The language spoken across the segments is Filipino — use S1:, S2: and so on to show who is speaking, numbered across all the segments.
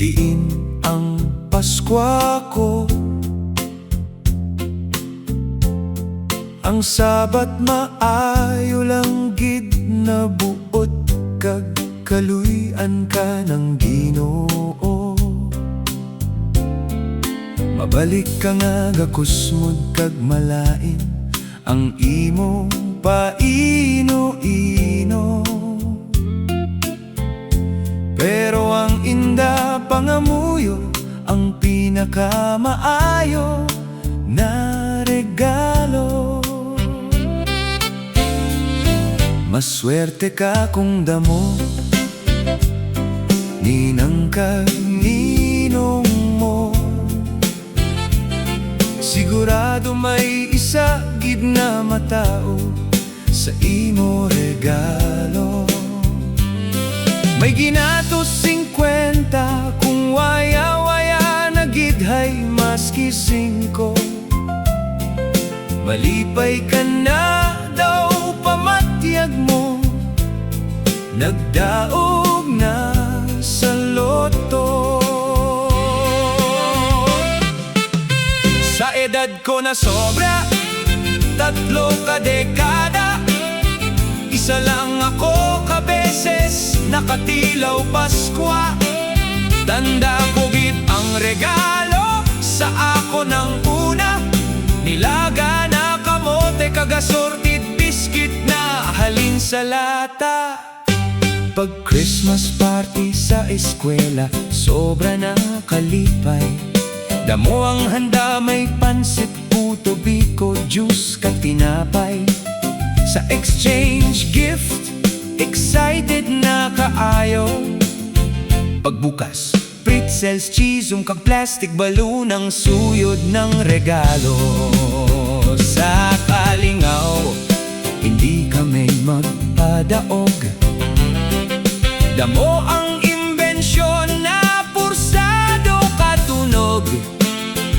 S1: diin ang Paskwa ko. Ang Sabat maayo lang gid na buot kag kaluy-an ka ng Ginoo. Mabalik ka nga gakusmod kag malain ang imo paino-ino. Pero ang inda pangamuyo ang pinakamaayo na regalo. Maswerte ka kung damo ninang kaninong mo. Sigurado may isa gid na matao sa imo regalo. May ginatos 50 kung waya-waya na gidhay maski 5. Malipay ka na daw pamatyag mo, nagdaog na sa loto. Sa edad ko na sobra 3 dekada, isa lang ako kabeses nakatilaw Paskwa. Tanda ko gid ang regalo sa ako ng una, nilaga na kamote kagasortit biskit na halin sa lata. Pag Christmas party sa eskwela, sobra na kalipay. Damo ang handa, may pansit, puto, biko, juice, katinapay. Sa exchange gift, excited na kaayo. Pagbukas, pretzels, cheese, kag plastic balloon ang suyod ng regalo. Sa kalingaw, hindi kami magpadaog. Damo ang imbensyon na pursado katunog.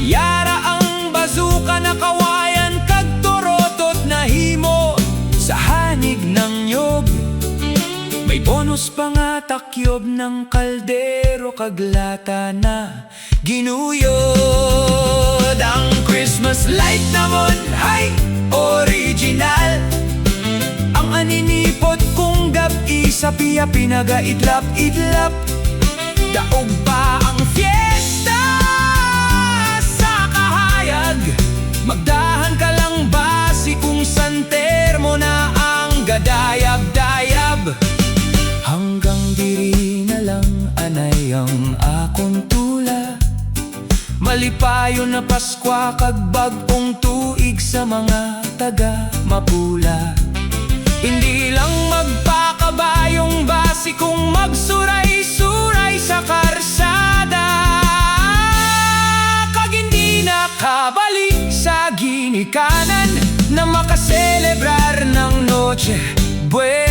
S1: Yara ang bazuka na kawayan kag torotot na himo sa hanig ng nyog. May bonus pa nga takyob ng kaldero kag lata na ginuyod. Ang Christmas light namon ay original. Ang aninipot kong gabi sa piya pinagaidlap-idlap. Daog pa ang fiesta sa kahayag. Magdahan ka lang basi kung santer mo na ang gadayab-dayab. Hanggang diri na lang anay ang akong tula. Malipayon na Paskwa kag bag-ong tuig sa mga taga Mapula. Hindi lang magpakabayong basi kung magsuray-suray sa karsada. Kag hindi nakabalik sa ginikanan na makaselebrar ng Noche Buena.